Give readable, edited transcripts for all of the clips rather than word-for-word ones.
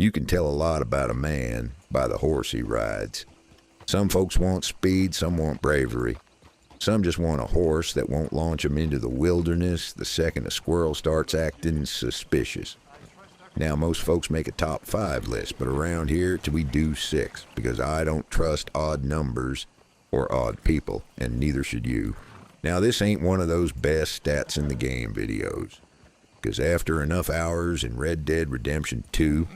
You can tell a lot about a man by the horse he rides. Some folks want speed, some want bravery. Some just want a horse that won't launch them into the wilderness the second a squirrel starts acting suspicious. Now, most folks make a top 5 list, but around here we do 6, because I don't trust odd numbers or odd people, and neither should you. Now, this ain't one of those best stats in the game videos, because after enough hours in Red Dead Redemption 2,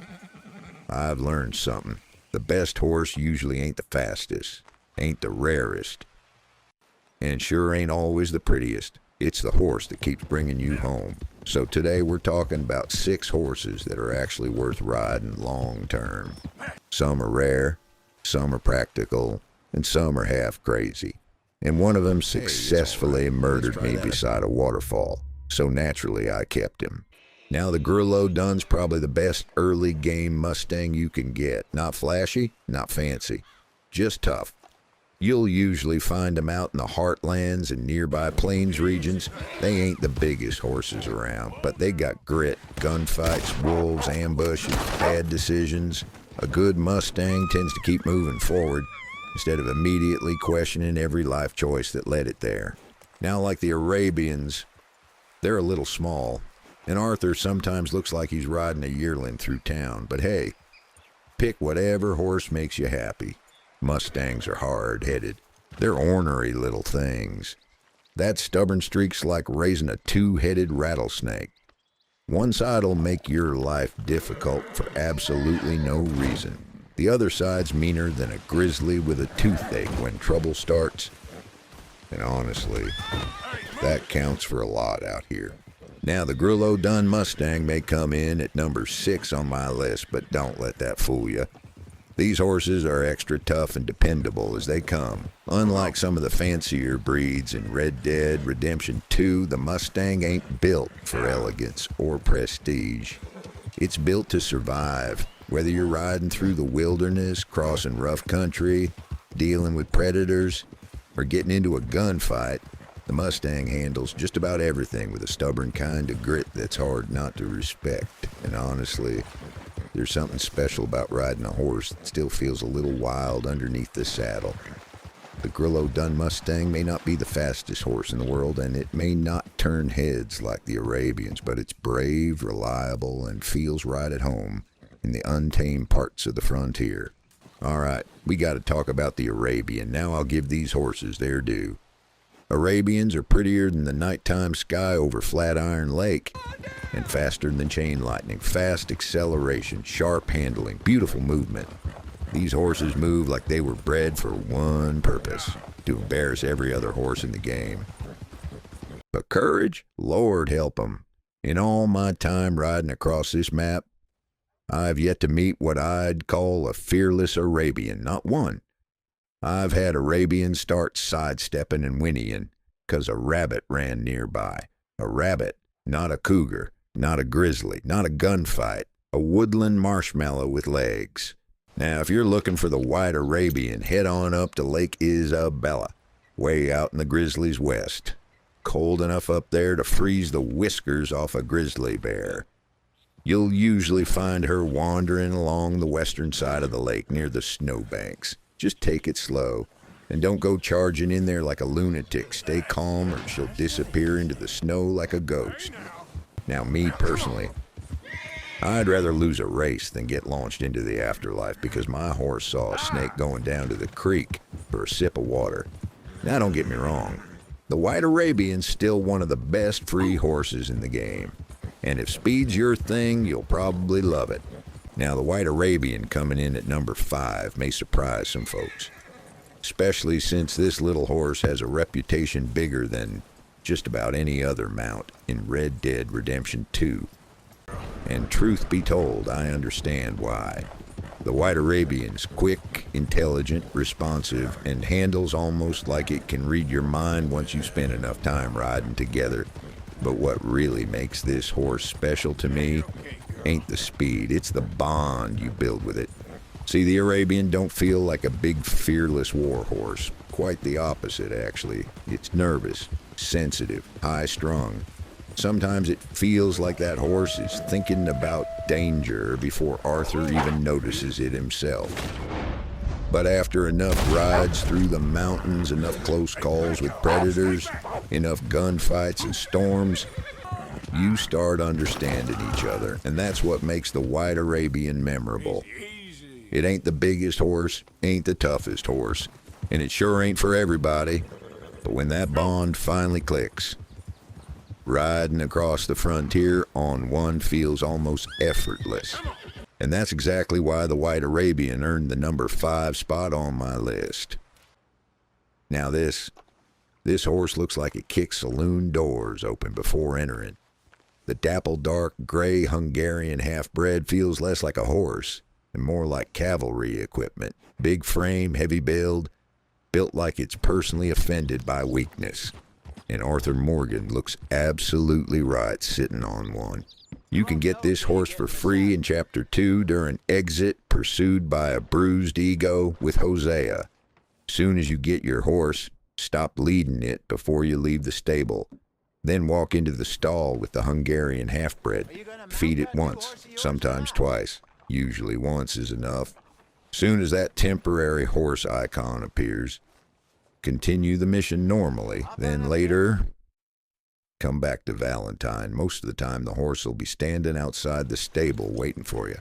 I've learned something. The best horse usually ain't the fastest, ain't the rarest, and sure ain't always the prettiest. It's the horse that keeps bringing you home. So today we're talking about 6 horses that are actually worth riding long term. Some are rare, some are practical, and some are half crazy. And one of them successfully murdered me beside a waterfall, so naturally I kept him. Now the Grullo Dun's probably the best early game Mustang you can get. Not flashy, not fancy, just tough. You'll usually find them out in the heartlands and nearby plains regions. They ain't the biggest horses around, but they got grit, gunfights, wolves, ambushes, bad decisions. A good Mustang tends to keep moving forward instead of immediately questioning every life choice that led it there. Now, like the Arabians, they're a little small, and Arthur sometimes looks like he's riding a yearling through town. But hey, pick whatever horse makes you happy. Mustangs are hard-headed. They're ornery little things. That stubborn streak's like raising a 2-headed rattlesnake. One side'll make your life difficult for absolutely no reason. The other side's meaner than a grizzly with a toothache when trouble starts. And honestly, that counts for a lot out here. Now, the Grullo Dun Mustang may come in at number 6 on my list, but don't let that fool you. These horses are extra tough and dependable as they come. Unlike some of the fancier breeds in Red Dead Redemption 2, the Mustang ain't built for elegance or prestige. It's built to survive. Whether you're riding through the wilderness, crossing rough country, dealing with predators, or getting into a gunfight, the Mustang handles just about everything with a stubborn kind of grit that's hard not to respect. And honestly, there's something special about riding a horse that still feels a little wild underneath the saddle. The Grullo Dun Mustang may not be the fastest horse in the world, and it may not turn heads like the Arabians, but it's brave, reliable, and feels right at home in the untamed parts of the frontier. All right, we got to talk about the Arabian. Now I'll give these horses their due. Arabians are prettier than the nighttime sky over Flatiron Lake, and faster than chain lightning. Fast acceleration, sharp handling, beautiful movement. These horses move like they were bred for one purpose: to embarrass every other horse in the game. But courage? Lord help 'em. In all my time riding across this map, I've yet to meet what I'd call a fearless Arabian. Not one. I've had Arabians start sidestepping and whinnying 'cause a rabbit ran nearby. A rabbit, not a cougar, not a grizzly, not a gunfight. A woodland marshmallow with legs. Now, if you're looking for the white Arabian, head on up to Lake Isabella, way out in the Grizzlies west. Cold enough up there to freeze the whiskers off a grizzly bear. You'll usually find her wandering along the western side of the lake near the snowbanks. Just take it slow, and don't go charging in there like a lunatic. Stay calm or she'll disappear into the snow like a ghost. Now, me personally, I'd rather lose a race than get launched into the afterlife because my horse saw a snake going down to the creek for a sip of water. Now, don't get me wrong. The White Arabian's still one of the best free horses in the game. And if speed's your thing, you'll probably love it. Now, the White Arabian coming in at number 5 may surprise some folks, especially since this little horse has a reputation bigger than just about any other mount in Red Dead Redemption 2. And truth be told, I understand why. The White Arabian's quick, intelligent, responsive, and handles almost like it can read your mind once you spend enough time riding together. But what really makes this horse special to me ain't the speed, it's the bond you build with it. See, the Arabian don't feel like a big, fearless war horse. Quite the opposite, actually. It's nervous, sensitive, high-strung. Sometimes it feels like that horse is thinking about danger before Arthur even notices it himself. But after enough rides through the mountains, enough close calls with predators, enough gunfights and storms, you start understanding each other, and that's what makes the White Arabian memorable. It ain't the biggest horse, ain't the toughest horse, and it sure ain't for everybody, but when that bond finally clicks, riding across the frontier on one feels almost effortless. And that's exactly why the White Arabian earned the number 5 spot on my list. Now this horse looks like it kicks saloon doors open before entering. The dapple dark gray Hungarian half-bred feels less like a horse and more like cavalry equipment. Big frame, heavy build, built like it's personally offended by weakness. And Arthur Morgan looks absolutely right sitting on one. You can get this horse for free in Chapter 2 during Exit, pursued by a bruised ego with Hosea. Soon as you get your horse, stop leading it before you leave the stable. Then walk into the stall with the Hungarian half-bred. Feed it once, sometimes twice. Usually once is enough. Soon as that temporary horse icon appears, continue the mission normally. Then later, come back to Valentine. Most of the time the horse will be standing outside the stable waiting for you.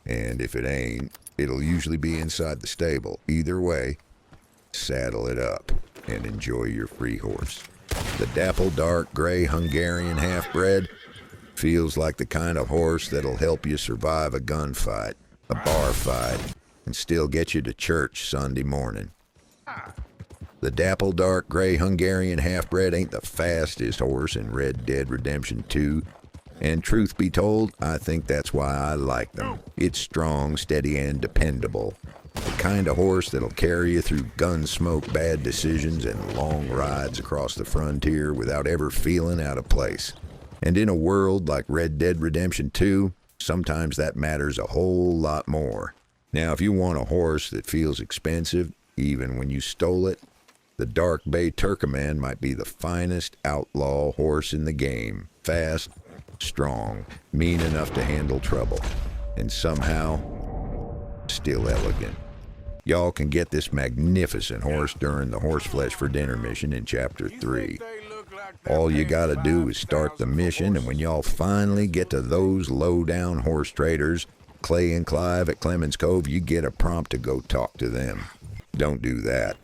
And if it ain't, it'll usually be inside the stable. Either way, saddle it up and enjoy your free horse. The dapple dark gray Hungarian half-bred feels like the kind of horse that'll help you survive a gunfight, a bar fight, and still get you to church Sunday morning. The dapple dark gray Hungarian half-bred ain't the fastest horse in Red Dead Redemption 2, and truth be told, I think that's why I like them. It's strong, steady, and dependable. The kind of horse that'll carry you through gun smoke, bad decisions, and long rides across the frontier without ever feeling out of place. And in a world like Red Dead Redemption 2, sometimes that matters a whole lot more. Now, if you want a horse that feels expensive, even when you stole it, the dark Bay Turkoman might be the finest outlaw horse in the game. Fast, strong, mean enough to handle trouble, and somehow still elegant. Y'all can get this magnificent horse during the Horseflesh for Dinner mission in Chapter 3. All you gotta do is start the mission, and when y'all finally get to those low-down horse traders, Clay and Clive at Clemens Cove, you get a prompt to go talk to them. Don't do that.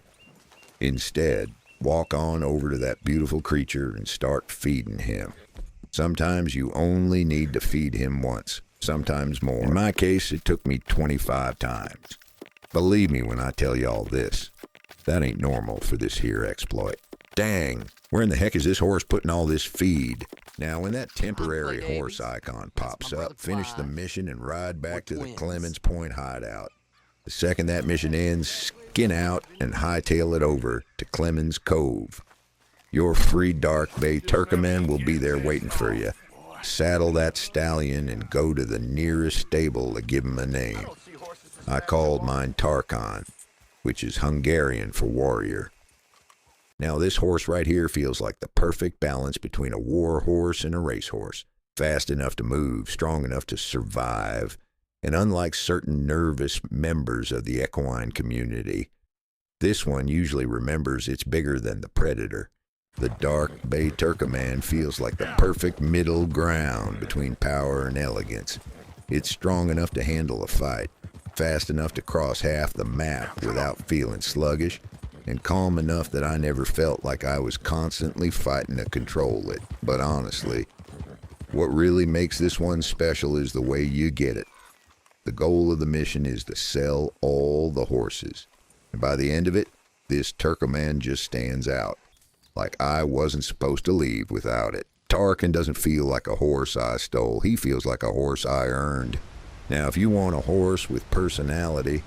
Instead, walk on over to that beautiful creature and start feeding him. Sometimes you only need to feed him once, sometimes more. In my case, it took me 25 times. Believe me when I tell y'all this. That ain't normal for this here exploit. Dang, where in the heck is this horse putting all this feed? Now, when that temporary horse icon pops up, finish the mission and ride back to the Clemens Point hideout. The second that mission ends, skin out and hightail it over to Clemens Cove. Your free dark Bay Turkoman will be there waiting for you. Saddle that stallion and go to the nearest stable to give him a name. I called mine Tarkan, which is Hungarian for warrior. Now this horse right here feels like the perfect balance between a war horse and a racehorse. Fast enough to move, strong enough to survive, and unlike certain nervous members of the equine community, this one usually remembers it's bigger than the predator. The dark Bay Turkoman feels like the perfect middle ground between power and elegance. It's strong enough to handle a fight, fast enough to cross half the map without feeling sluggish, and calm enough that I never felt like I was constantly fighting to control it. But honestly, what really makes this one special is the way you get it. The goal of the mission is to sell all the horses, and by the end of it, this Turkoman just stands out. Like I wasn't supposed to leave without it. Tarkan doesn't feel like a horse I stole. He feels like a horse I earned. Now, if you want a horse with personality,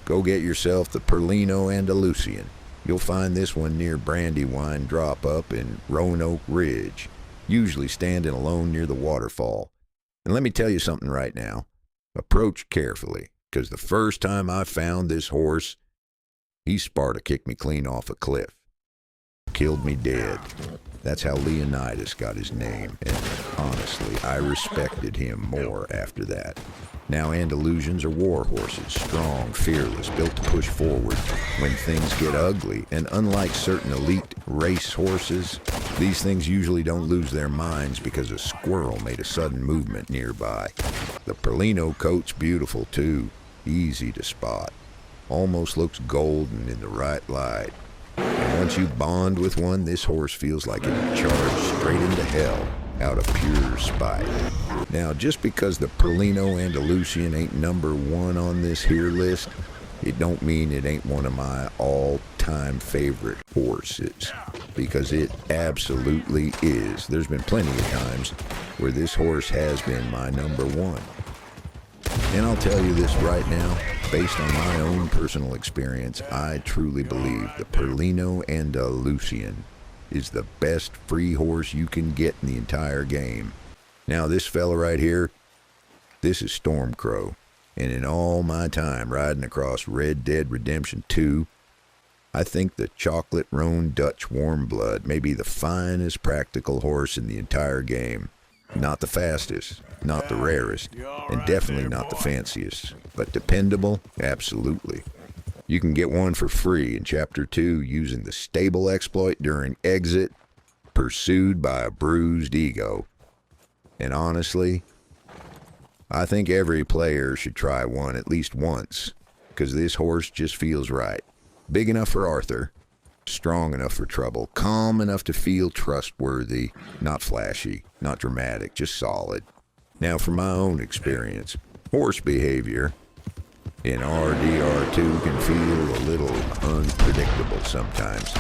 go get yourself the Perlino Andalusian. You'll find this one near Brandywine Drop Up in Roanoke Ridge, usually standing alone near the waterfall. And let me tell you something right now. Approach carefully, because the first time I found this horse, he Sparta kicked me clean off a cliff. Killed me dead. That's how Leonidas got his name, and honestly, I respected him more after that. Now Andalusians are war horses, strong, fearless, built to push forward when things get ugly, and unlike certain elite race horses, these things usually don't lose their minds because a squirrel made a sudden movement nearby. The Perlino coat's beautiful too, easy to spot. Almost looks golden in the right light. And once you bond with one, this horse feels like it charged straight into hell out of pure spite. Now, just because the Perlino Andalusian ain't number one on this here list, it don't mean it ain't one of my all-time favorite horses, because it absolutely is. There's been plenty of times where this horse has been my number one. And I'll tell you this right now, based on my own personal experience, I truly believe the Perlino Andalusian is the best free horse you can get in the entire game. Now this fella right here, this is Stormcrow, and in all my time riding across Red Dead Redemption 2, I think the chocolate roan Dutch Warmblood may be the finest practical horse in the entire game. Not the fastest, not the rarest, and definitely not the fanciest, but dependable, absolutely. You can get one for free in Chapter 2 using the stable exploit during exit, pursued by a bruised ego. And honestly, I think every player should try one at least once, because this horse just feels right. Big enough for Arthur, strong enough for trouble, calm enough to feel trustworthy, not flashy, not dramatic, just solid. Now, from my own experience, horse behavior in RDR2 can feel a little unpredictable sometimes.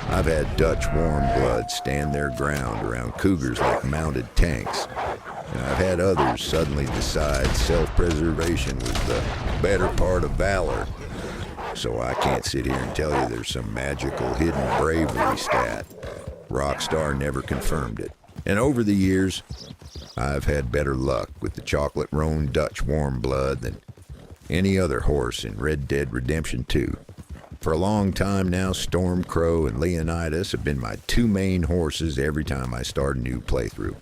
I've had Dutch Warmblood stand their ground around cougars like mounted tanks, and I've had others suddenly decide self-preservation was the better part of valor. So I can't sit here and tell you there's some magical hidden bravery stat. Rockstar never confirmed it. And over the years, I've had better luck with the chocolate roan Dutch Warmblood than any other horse in Red Dead Redemption 2. For a long time now, Stormcrow and Leonidas have been my two main horses every time I start a new playthrough.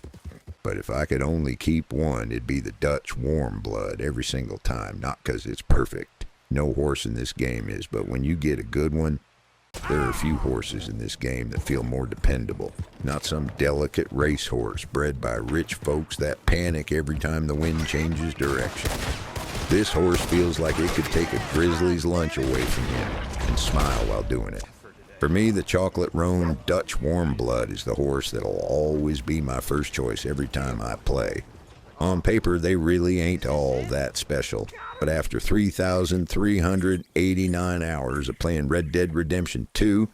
But if I could only keep one, it'd be the Dutch Warmblood every single time, not because it's perfect. No horse in this game is, but when you get a good one, there are a few horses in this game that feel more dependable. Not some delicate racehorse bred by rich folks that panic every time the wind changes direction. This horse feels like it could take a grizzly's lunch away from him and smile while doing it. For me, the chocolate roan Dutch Warmblood is the horse that'll always be my first choice every time I play. On paper, they really ain't all that special, but after 3,389 hours of playing Red Dead Redemption 2,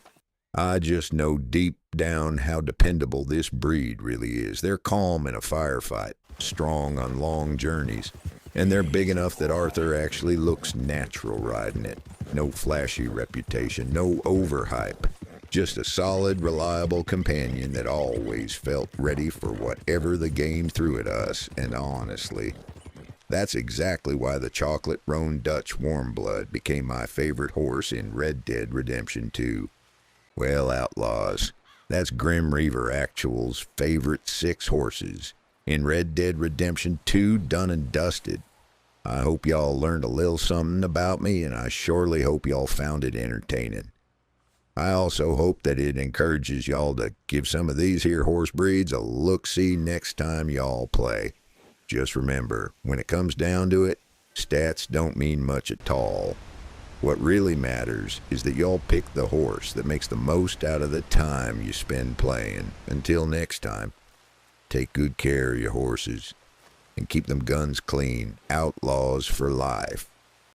I just know deep down how dependable this breed really is. They're calm in a firefight, strong on long journeys, and they're big enough that Arthur actually looks natural riding it. No flashy reputation, no overhype. Just a solid, reliable companion that always felt ready for whatever the game threw at us, and honestly, that's exactly why the chocolate roan Dutch Warmblood became my favorite horse in Red Dead Redemption 2. Well, Outlaws, that's Grim Reaver Actual's favorite 6 horses in Red Dead Redemption 2 done and dusted. I hope y'all learned a little something about me, and I surely hope y'all found it entertaining. I also hope that it encourages y'all to give some of these here horse breeds a look-see next time y'all play. Just remember, when it comes down to it, stats don't mean much at all. What really matters is that y'all pick the horse that makes the most out of the time you spend playing. Until next time, take good care of your horses and keep them guns clean. Outlaws for life.